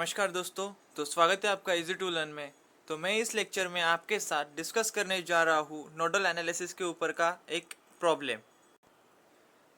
नमस्कार दोस्तों। तो स्वागत है आपका इजी टू लर्न में। तो मैं इस लेक्चर में आपके साथ डिस्कस करने जा रहा हूँ नोडल एनालिसिस के ऊपर का एक प्रॉब्लम।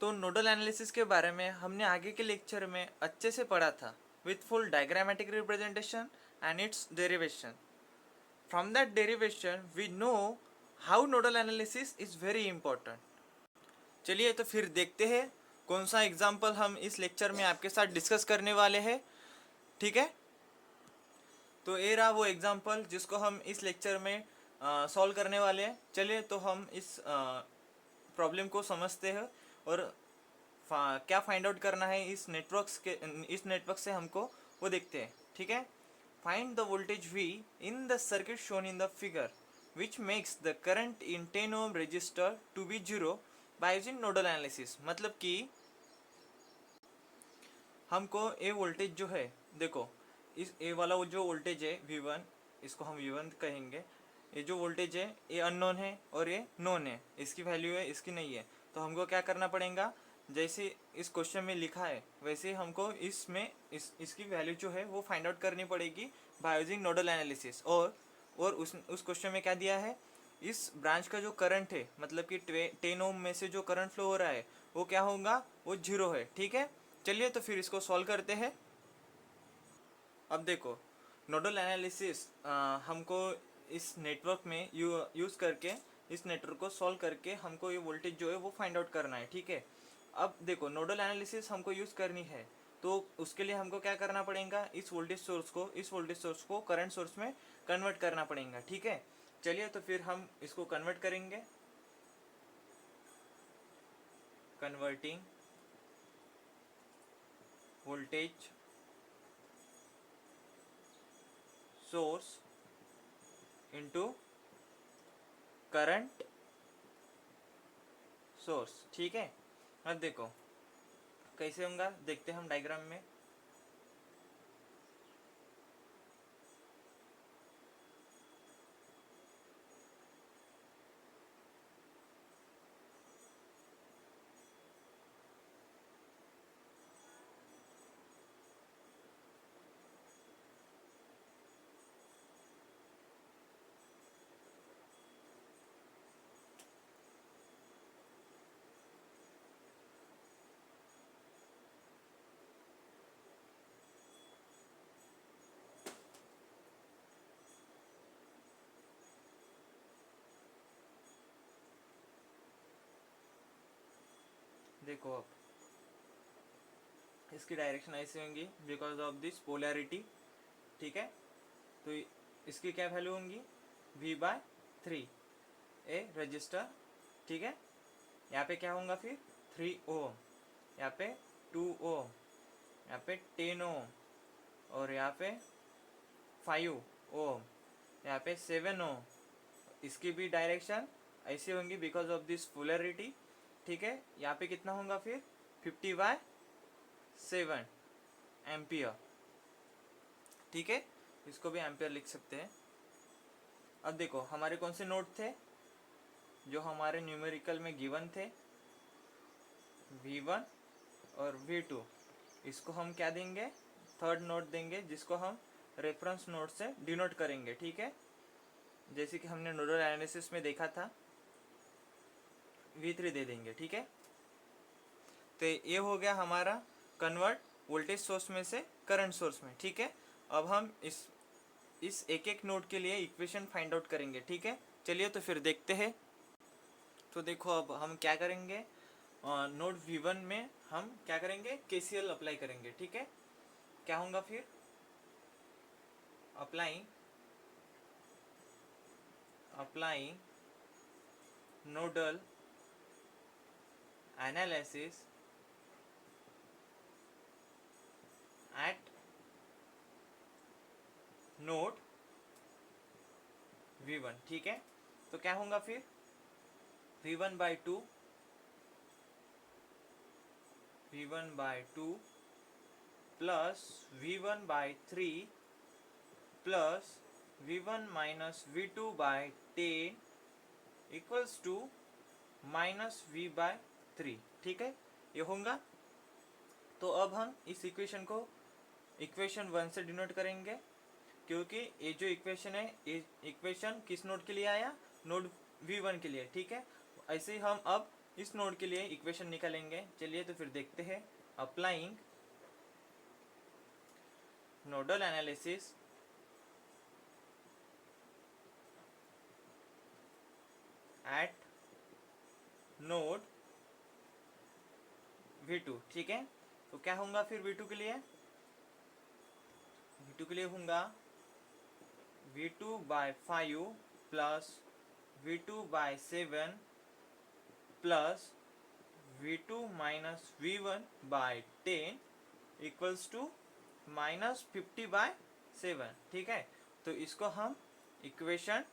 तो नोडल एनालिसिस के बारे में हमने आगे के लेक्चर में अच्छे से पढ़ा था with full diagrammatic representation and its derivation. From that derivation we know how nodal analysis is very important. चलिए तो फिर देखते हैं कौन सा एग्जाम्पल हम इस लेक्चर में आपके साथ डिस्कस करने वाले हैं। ठीक है, तो ये रहा वो एग्जाम्पल जिसको हम इस लेक्चर में सॉल्व करने वाले हैं। चलिए तो हम इस प्रॉब्लम को समझते हैं और क्या फाइंड आउट करना है इस नेटवर्क से हमको वो देखते हैं। ठीक है, find the voltage V in the circuit shown in the figure which makes the current in 10 ohm resistor to be 0 by using nodal analysis. मतलब कि हमको ये वोल्टेज जो है, देखो इस ए वाला वो जो वोल्टेज है V1, इसको हम V1 कहेंगे। ये जो वोल्टेज है ये अननोन है और ये नोन है, इसकी वैल्यू है इसकी नहीं है। तो हमको क्या करना पड़ेगा, जैसे इस क्वेश्चन में लिखा है वैसे हमको इसमें इसकी वैल्यू जो है वो फाइंड आउट करनी पड़ेगी बाय यूजिंग नोडल एनालिसिस। और उस क्वेश्चन में क्या दिया है, इस ब्रांच का जो करंट है मतलब कि 10 ओम में से जो करंट फ्लो हो रहा है वो क्या होगा, वो 0 है। ठीक है, चलिए तो फिर इसको सॉल्व करते हैं। अब देखो नोडल एनालिसिस हमको इस नेटवर्क में यूज़ करके इस नेटवर्क को सॉल्व करके हमको ये वोल्टेज जो है वो फाइंड आउट करना है। ठीक है, अब देखो नोडल एनालिसिस हमको यूज़ करनी है तो उसके लिए हमको क्या करना पड़ेगा, इस वोल्टेज सोर्स को करंट सोर्स में कन्वर्ट करना पड़ेगा। ठीक है, चलिए तो फिर हम इसको कन्वर्ट करेंगे। Converting voltage source into current source. ठीक है, अब देखो कैसे होगा, देखते हैं हम डायग्राम में। देखो अब इसकी डायरेक्शन ऐसी होंगी बिकॉज ऑफ दिस पोलैरिटी। ठीक है, तो इसकी क्या वैल्यू होंगी, V/3 ए रजिस्टर। ठीक है, यहाँ पे क्या होगा फिर 3 ओम, यहाँ पे 2 ओम, यहाँ पे 10 ओम और यहाँ पे 5 ओम, यहाँ पे 7 ओम। इसकी भी डायरेक्शन ऐसी होंगी बिकॉज ऑफ दिस पोलैरिटी। ठीक है, यहाँ पे कितना होगा फिर 50/7 एम्पियर। ठीक है, इसको भी एम्पियर लिख सकते हैं। अब देखो हमारे कौन से नोड थे जो हमारे न्यूमेरिकल में गिवन थे, V1 और V2। इसको हम क्या देंगे, थर्ड नोड देंगे जिसको हम रेफरेंस नोड से डिनोट करेंगे। ठीक है, जैसे कि हमने नोडल एनालिसिस में देखा था V3 दे देंगे। ठीक है, तो ये हो गया हमारा कन्वर्ट वोल्टेज सोर्स में से करंट सोर्स में। ठीक है, अब हम इस एक एक नोड के लिए इक्वेशन फाइंड आउट करेंगे। ठीक है, चलिए तो फिर देखते हैं। तो देखो अब हम क्या करेंगे, नोड V1 में हम क्या करेंगे, KCL अप्लाई करेंगे। ठीक है, क्या होगा फिर, applying nodal analysis at node V1। ठीक है, तो क्या होगा फिर V1/2 plus V1/3 plus V1 minus V2/10 equals to minus V/3। ठीक है, ये होगा। तो अब हम इस इक्वेशन को इक्वेशन 1 से डिनोट करेंगे, क्योंकि ये जो इक्वेशन है ये इक्वेशन किस नोड के लिए आया, नोड V1 के लिए, ठीक है। ऐसे ही हम अब इस नोड के लिए इक्वेशन निकालेंगे। चलिए तो फिर देखते हैं। Applying nodal analysis at node V2, ठीक है। तो क्या होगा फिर V2 के लिए, V2 के लिए होगा V2/5 plus V2/7 plus V2 minus V1/10 equals to -50/7, ठीक है। तो इसको हम इक्वेशन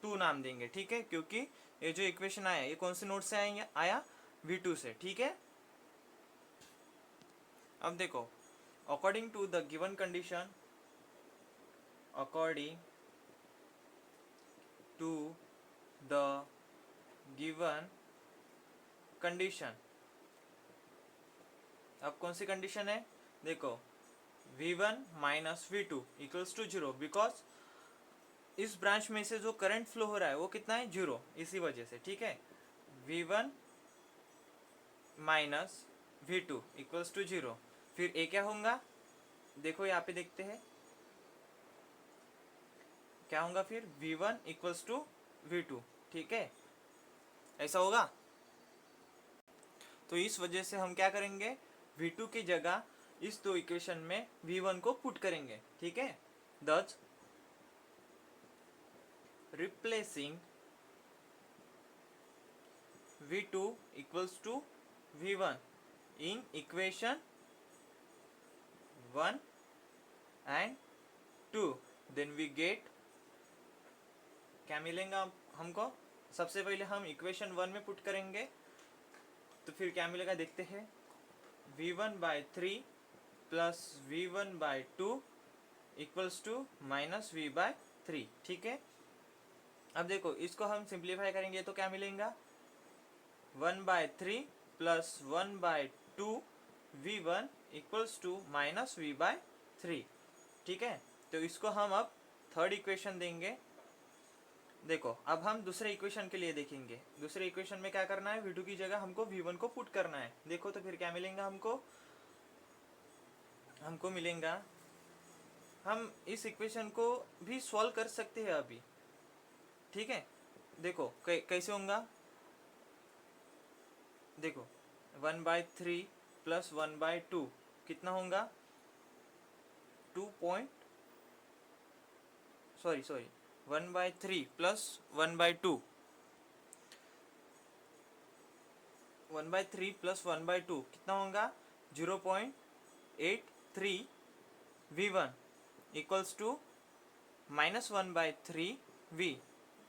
2 नाम देंगे, ठीक है, क्योंकि ये जो इक्वेशन आया ये कौन से नोड से आया V2 से, ठीक है। अब देखो, according to the given condition, according to the given condition, अब कौन सी कंडीशन है, देखो V1 minus V2 equals to 0, because इस ब्रांच में से जो करंट फ्लो हो रहा है वो कितना है, 0, इसी वजह से, ठीक है। V1 minus V2 equals to 0, फिर ए क्या होगा, देखो यहाँ पे देखते हैं क्या होगा फिर, V1 इक्वल्स टू V2, ठीक है, ऐसा होगा। तो इस वजह से हम क्या करेंगे, V2 की जगह इस दो इक्वेशन में V1 को पुट करेंगे, ठीक है। दस replacing V2 equals to V1 in equation 1 and 2, then we get, क्या मिलेगा हमको, सबसे पहले हम इक्वेशन 1 में पुट करेंगे तो फिर क्या मिलेगा देखते हैं। V1/3 plus V1/2 equals to -V/3, ठीक है। अब देखो इसको हम सिंप्लीफाई करेंगे तो क्या मिलेगा, 1/3 plus 1/2 V1 equals to -V/3, ठीक है। तो इसको हम अब थर्ड इक्वेशन देंगे। देखो अब हम दूसरे इक्वेशन के लिए देखेंगे। दूसरे इक्वेशन में क्या करना है, V2 की जगह हमको V1 को पुट करना है। देखो तो फिर क्या मिलेगा हमको मिलेगा, हम इस इक्वेशन को भी सॉल्व कर सकते हैं अभी, ठीक है। देखो कैसे होगा, देखो 1/3 प्लस 1/2 कितना होगा, 1/3 प्लस 1/2, 1/3 प्लस 1/2 कितना होगा, 0.83 V1 इक्वल्स टू -1/3 V,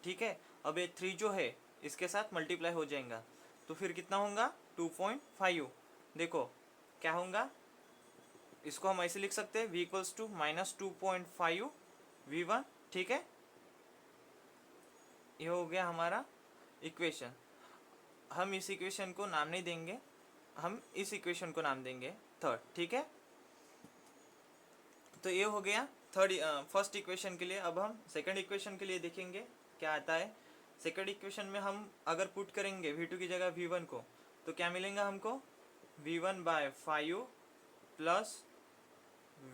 ठीक है। अब ये 3 जो है इसके साथ मल्टीप्लाई हो जाएगा तो फिर कितना होगा, 2.5। देखो क्या होगा, इसको हम ऐसे लिख सकते हैं, V इक्वल्स टू -2.5 V1, ठीक है। ये हो गया हमारा इक्वेशन। हम इस इक्वेशन को नाम नहीं देंगे, हम इस इक्वेशन को नाम देंगे थर्ड, ठीक है। तो ये हो गया फर्स्ट इक्वेशन के लिए। अब हम सेकंड इक्वेशन के लिए देखेंगे क्या आता है। सेकंड इक्वेशन में हम अगर पुट करेंगे V2 की जगह V1 को तो क्या मिलेगा हमको, V1/5 plus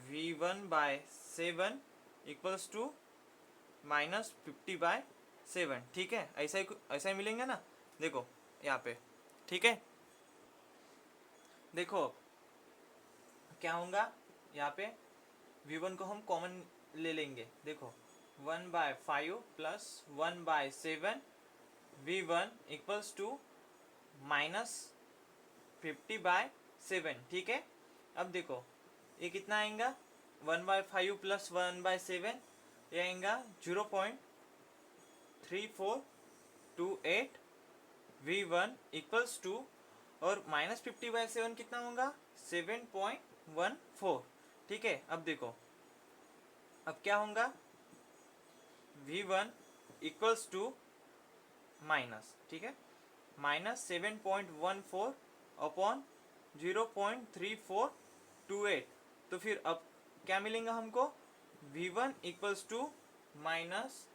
V1/7 equals to -50/7, ठीक है। ऐसा ही मिलेंगे ना, देखो यहाँ पे, ठीक है। देखो क्या होगा, यहाँ पे V1 को हम कॉमन ले लेंगे। देखो 1/5 प्लस 1/7 V1 इक्वल्स टू -50/7, ठीक है। अब देखो ये कितना आएगा, 1/5 प्लस 1/7 ये आएगा 0.3428 V1 इक्वल्स टू, और -50/7 कितना होगा, 7.14, ठीक है। अब देखो अब क्या होगा, V1 इक्वल्स टू माइनस, ठीक है, -7.14 अपॉन 0.3428 तो फिर अब क्या मिलेगा हमको, V1 equals to minus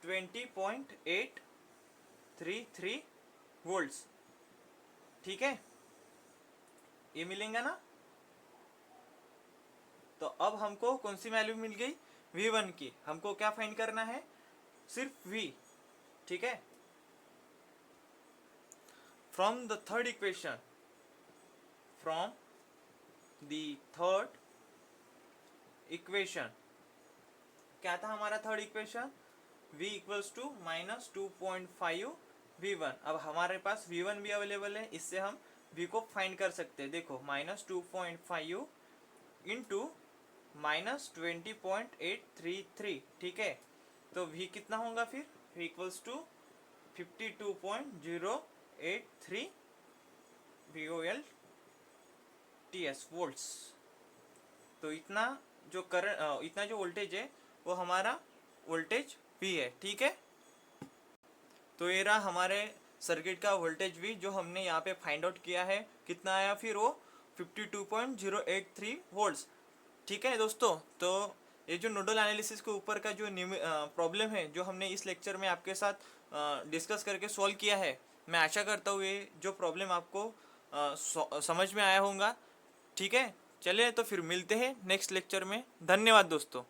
20.833 volts. ठीक है, ये मिलेगा ना। तो अब हमको कौन सी वैल्यू मिल गई, V1 की। हमको क्या फाइंड करना है, सिर्फ V। ठीक है, from the third equation, from the third equation क्या था हमारा third equation, V equals to minus 2.5 V1। अब हमारे पास V1 भी अवेलेबल है, इससे हम V को फाइंड कर सकते हैं। देखो माइनस 2.5 इंटू माइनस 20.833। ठीक है, तो V कितना होगा फिर, V equals to 52.083 VOLTS volts. तो इतना जो करंट, इतना जो वोल्टेज है वो हमारा वोल्टेज V है। ठीक है, तो ये रहा हमारे सर्किट का वोल्टेज V जो हमने यहाँ पे फाइंड आउट किया है। कितना आया फिर वो 52.083 वोल्ट्स। ठीक है दोस्तों, तो ये जो नोडल एनालिसिस के ऊपर का जो प्रॉब्लम है जो हमने इस लेक्चर में आपके साथ डिस्कस करके सॉल्व किया है, मैं आशा करता हूँ ये जो प्रॉब्लम आपको समझ में आया होगा। ठीक है, चलिए तो फिर मिलते हैं नेक्स्ट लेक्चर में। धन्यवाद दोस्तों।